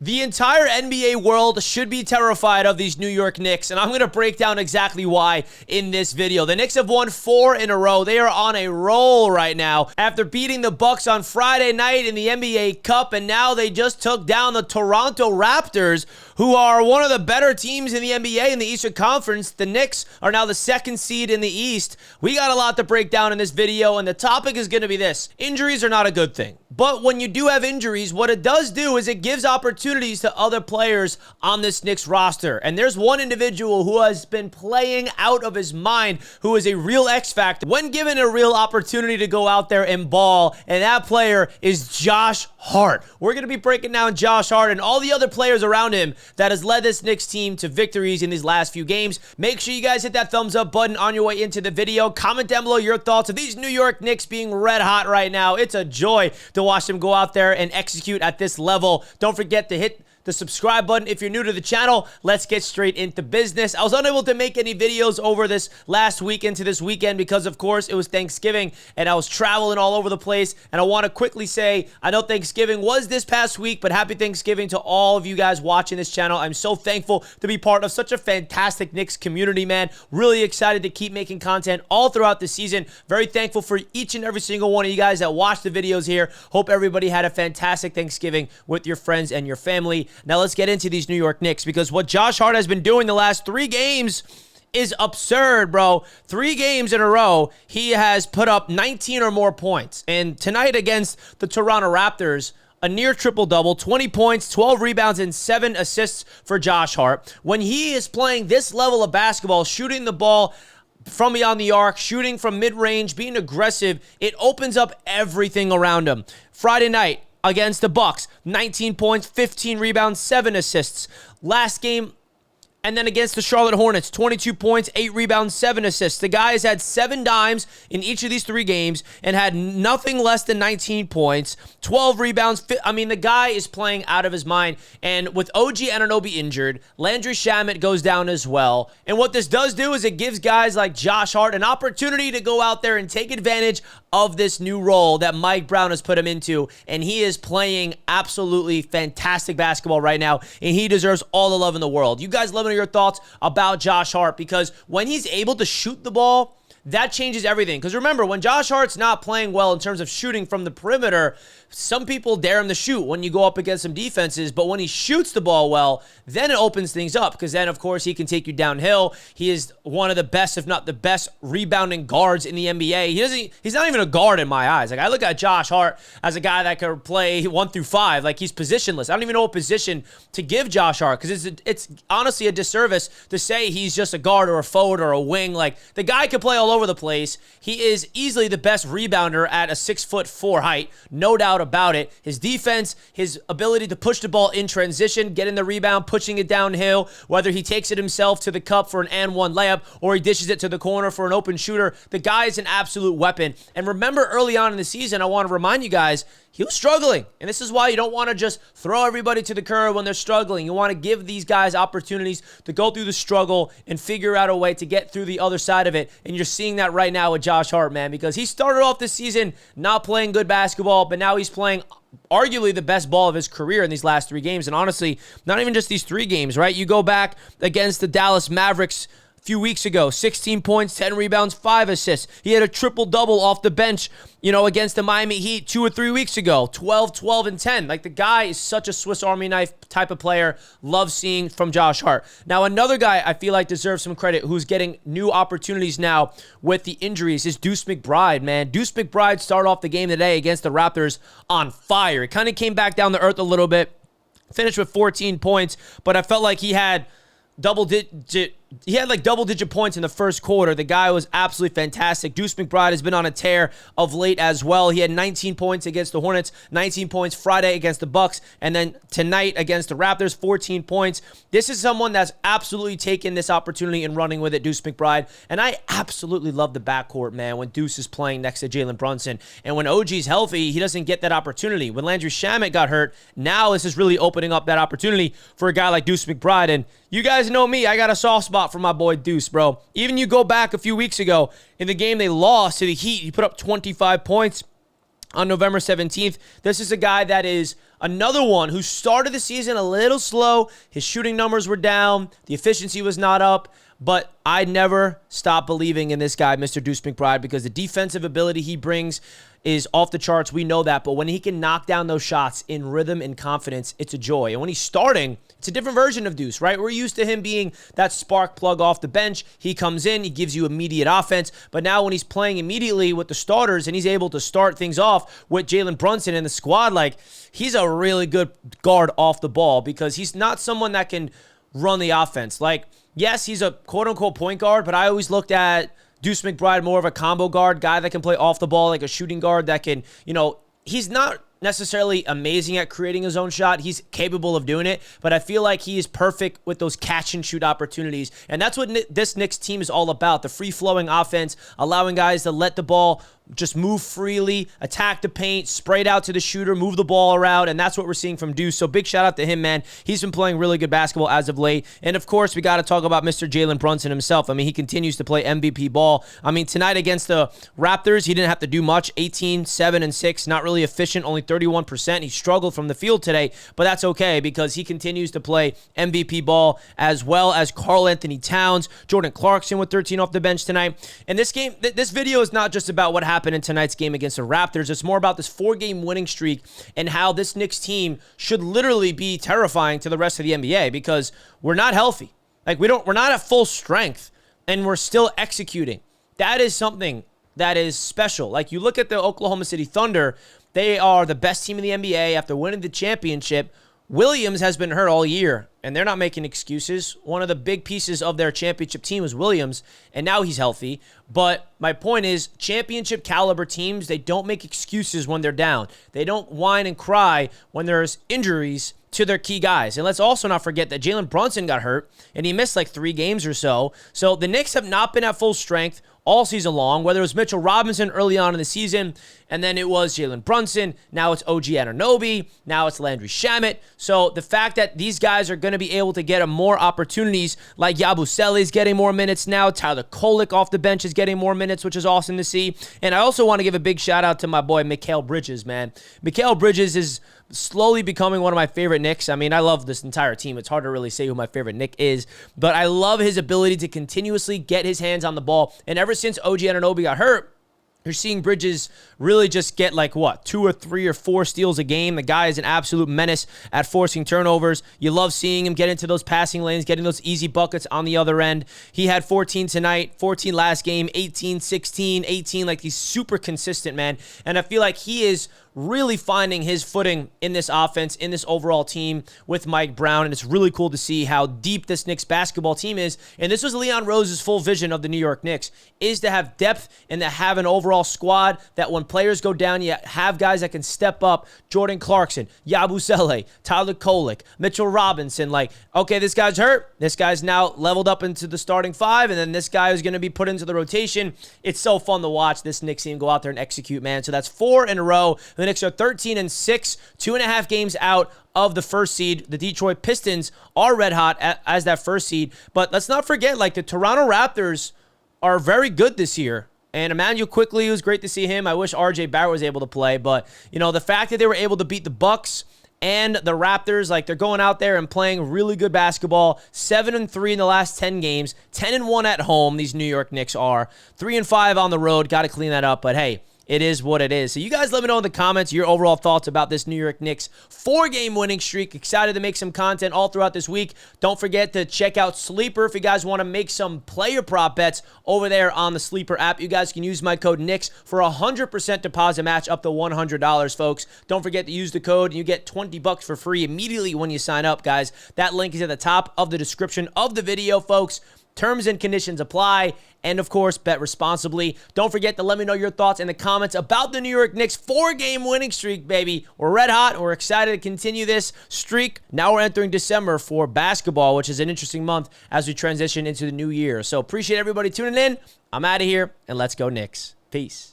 The entire NBA world should be terrified of these New York Knicks, and I'm going to break down exactly why in this video. The Knicks have won 4 in a row. They are on a roll right now after beating the Bucks on Friday night in the NBA Cup, and now they just took down the Toronto Raptors, who are one of the better teams in the NBA in the Eastern Conference. The Knicks are now the 2nd seed in the East. We got a lot to break down in this video, and the topic is going to be this. Injuries are not a good thing, but when you do have injuries, what it does do is it gives opportunities to other players on this Knicks roster. And there's one individual who has been playing out of his mind, who is a real X factor when given a real opportunity to go out there and ball, and that player is Josh Hart. We're going to be breaking down Josh Hart and all the other players around him that has led this Knicks team to victories in these last few games. Make sure you guys hit that thumbs up button on your way into the video. Comment down below your thoughts of these New York Knicks being red hot right now. It's a joy to watch them go out there and execute at this level. Don't forget to hit the subscribe button if you're new to the channel. Let's get straight into business. I was unable to make any videos over this last week into this weekend because, of course, it was Thanksgiving and I was traveling all over the place. And I want to quickly say, I know Thanksgiving was this past week, but happy Thanksgiving to all of you guys watching this channel. I'm so thankful to be part of such a fantastic Knicks community, man. Really excited to keep making content all throughout the season. Very thankful for each and every single one of you guys that watch the videos here. Hope everybody had a fantastic Thanksgiving with your friends and your family. Now let's get into these New York Knicks, because what Josh Hart has been doing the last 3 games is absurd, bro. 3 games in a row, he has put up 19 or more points. And tonight against the Toronto Raptors, a near triple-double, 20 points, 12 rebounds, and 7 assists for Josh Hart. When he is playing this level of basketball, shooting the ball from beyond the arc, shooting from mid-range, being aggressive, it opens up everything around him. Friday night against the Bucks, 19 points, 15 rebounds, 7 assists. Last game, and then against the Charlotte Hornets, 22 points, 8 rebounds, 7 assists. The guy has had 7 dimes in each of these 3 games and had nothing less than 19 points, 12 rebounds. I mean, the guy is playing out of his mind. And with OG Anunoby injured, Landry Shamet goes down as well. And what this does do is it gives guys like Josh Hart an opportunity to go out there and take advantage of this new role that Mike Brown has put him into. And he is playing absolutely fantastic basketball right now, and he deserves all the love in the world. You guys let me know your thoughts about Josh Hart, because when he's able to shoot the ball, that changes everything. Because remember, when Josh Hart's not playing well in terms of shooting from the perimeter, some people dare him to shoot when you go up against some defenses. But when he shoots the ball well, then it opens things up, because then, of course, he can take you downhill. He is one of the best, if not the best, rebounding guards in the NBA. He's not even a guard in my eyes. Like, I look at Josh Hart as a guy that could play 1 through 5. Like, he's positionless. I don't even know what position to give Josh Hart, because it's honestly a disservice to say he's just a guard or a forward or a wing. Like, the guy could play all over the place. He is easily the best rebounder at a 6'4" height, no doubt about it. His defense, his ability to push the ball in transition, getting the rebound, pushing it downhill, whether he takes it himself to the cup for an and-one layup or he dishes it to the corner for an open shooter, the guy is an absolute weapon. And remember, early on in the season, I want to remind you guys, he was struggling. And this is why you don't want to just throw everybody to the curb when they're struggling. You want to give these guys opportunities to go through the struggle and figure out a way to get through the other side of it. And you're seeing that right now with Josh Hart, man, because he started off this season not playing good basketball, but now he's playing arguably the best ball of his career in these last 3 games. And honestly, not even just these 3 games, right? You go back against the Dallas Mavericks a few weeks ago, 16 points, 10 rebounds, 5 assists. He had a triple-double off the bench, against the Miami Heat 2 or 3 weeks ago, 12, 12, and 10. Like, the guy is such a Swiss Army knife type of player. Love seeing from Josh Hart. Now, another guy I feel like deserves some credit who's getting new opportunities now with the injuries is Deuce McBride, man. Deuce McBride started off the game today against the Raptors on fire. He kind of came back down to earth a little bit, finished with 14 points, but I felt like he had double-digit points in the first quarter. The guy was absolutely fantastic. Deuce McBride has been on a tear of late as well. He had 19 points against the Hornets, 19 points Friday against the Bucks, and then tonight against the Raptors, 14 points. This is someone that's absolutely taken this opportunity and running with it, Deuce McBride. And I absolutely love the backcourt, man, when Deuce is playing next to Jalen Brunson. And when OG's healthy, he doesn't get that opportunity. When Landry Shamet got hurt, now this is really opening up that opportunity for a guy like Deuce McBride. And you guys know me, I got a soft spot for my boy Deuce, bro. Even you go back a few weeks ago in the game they lost to the Heat, he put up 25 points on November 17th. This is a guy that is another one who started the season a little slow. His shooting numbers were down. The efficiency was not up. But I never stop believing in this guy, Mr. Deuce McBride, because the defensive ability he brings is off the charts. We know that. But when he can knock down those shots in rhythm and confidence, it's a joy. And when he's starting, it's a different version of Deuce, right? We're used to him being that spark plug off the bench. He comes in, he gives you immediate offense. But now when he's playing immediately with the starters and he's able to start things off with Jalen Brunson in the squad, like, he's a really good guard off the ball because he's not someone that can run the offense. Like, yes, he's a quote-unquote point guard, but I always looked at Deuce McBride more of a combo guard, guy that can play off the ball, like a shooting guard that can, he's not necessarily amazing at creating his own shot. He's capable of doing it, but I feel like he is perfect with those catch and shoot opportunities. And that's what this Knicks team is all about, the free-flowing offense, allowing guys to let the ball just move freely, attack the paint, spray it out to the shooter, move the ball around, and that's what we're seeing from Deuce. So big shout out to him, man. He's been playing really good basketball as of late. And of course, we got to talk about Mr. Jalen Brunson himself. I mean, he continues to play MVP ball. I mean, tonight against the Raptors, he didn't have to do much. 18, 7, and 6, not really efficient, only 31%. He struggled from the field today, but that's okay because he continues to play MVP ball, as well as Karl Anthony Towns, Jordan Clarkson with 13 off the bench tonight. And this game, this video is not just about what happened in tonight's game against the Raptors. It's more about this 4-game winning streak and how this Knicks team should literally be terrifying to the rest of the NBA because we're not healthy. Like, we're not at full strength and we're still executing. That is something that is special. Like, you look at the Oklahoma City Thunder, they are the best team in the NBA after winning the championship. Williams has been hurt all year, and they're not making excuses. One of the big pieces of their championship team was Williams, and now he's healthy. But my point is, championship caliber teams, they don't make excuses when they're down. They don't whine and cry when there's injuries to their key guys. And let's also not forget that Jalen Brunson got hurt, and he missed like 3 games or so. So the Knicks have not been at full strength all season long, whether it was Mitchell Robinson early on in the season, and then it was Jalen Brunson, now it's OG Anunoby, now it's Landry Shamet. So the fact that these guys are going to be able to get more opportunities, like Yabusele is getting more minutes now, Tyler Kolek off the bench is getting more minutes, which is awesome to see. And I also want to give a big shout out to my boy Mikal Bridges, man. Mikal Bridges is slowly becoming one of my favorite Knicks. I mean, I love this entire team. It's hard to really say who my favorite Knick is, but I love his ability to continuously get his hands on the ball. And ever since OG Anunoby got hurt, you're seeing Bridges really just get like, 2 or 3 or 4 steals a game. The guy is an absolute menace at forcing turnovers. You love seeing him get into those passing lanes, getting those easy buckets on the other end. He had 14 tonight, 14 last game, 18, 16, 18. Like, he's super consistent, man. And I feel like he is really finding his footing in this offense, in this overall team with Mike Brown, and it's really cool to see how deep this Knicks basketball team is. And this was Leon Rose's full vision of the New York Knicks, is to have depth and to have an overall squad that when players go down, you have guys that can step up. Jordan Clarkson, Yabusele, Tyler Kolek, Mitchell Robinson. Like, okay, this guy's hurt. This guy's now leveled up into the starting 5, and then this guy is going to be put into the rotation. It's so fun to watch this Knicks team go out there and execute, man. So that's 4 in a row. The Knicks are 13-6, 2.5 games out of the first seed. The Detroit Pistons are red hot as that first seed. But let's not forget, like, the Toronto Raptors are very good this year. And Emmanuel Quickley, it was great to see him. I wish RJ Barrett was able to play. But, the fact that they were able to beat the Bucks and the Raptors, like, they're going out there and playing really good basketball. 7-3 in the last 10 games. 10-1 at home, these New York Knicks are. 3-5 on the road. Got to clean that up. But, hey, it is what it is. So you guys let me know in the comments your overall thoughts about this New York Knicks 4-game winning streak. Excited to make some content all throughout this week. Don't forget to check out Sleeper if you guys want to make some player prop bets over there on the Sleeper app. You guys can use my code Knicks for a 100% deposit match up to $100, folks. Don't forget to use the code and you get $20 for free immediately when you sign up, guys. That link is at the top of the description of the video, folks. Terms and conditions apply. And, of course, bet responsibly. Don't forget to let me know your thoughts in the comments about the New York Knicks 4-game winning streak, baby. We're red hot. We're excited to continue this streak. Now we're entering December for basketball, which is an interesting month as we transition into the new year. So appreciate everybody tuning in. I'm out of here, and let's go Knicks. Peace.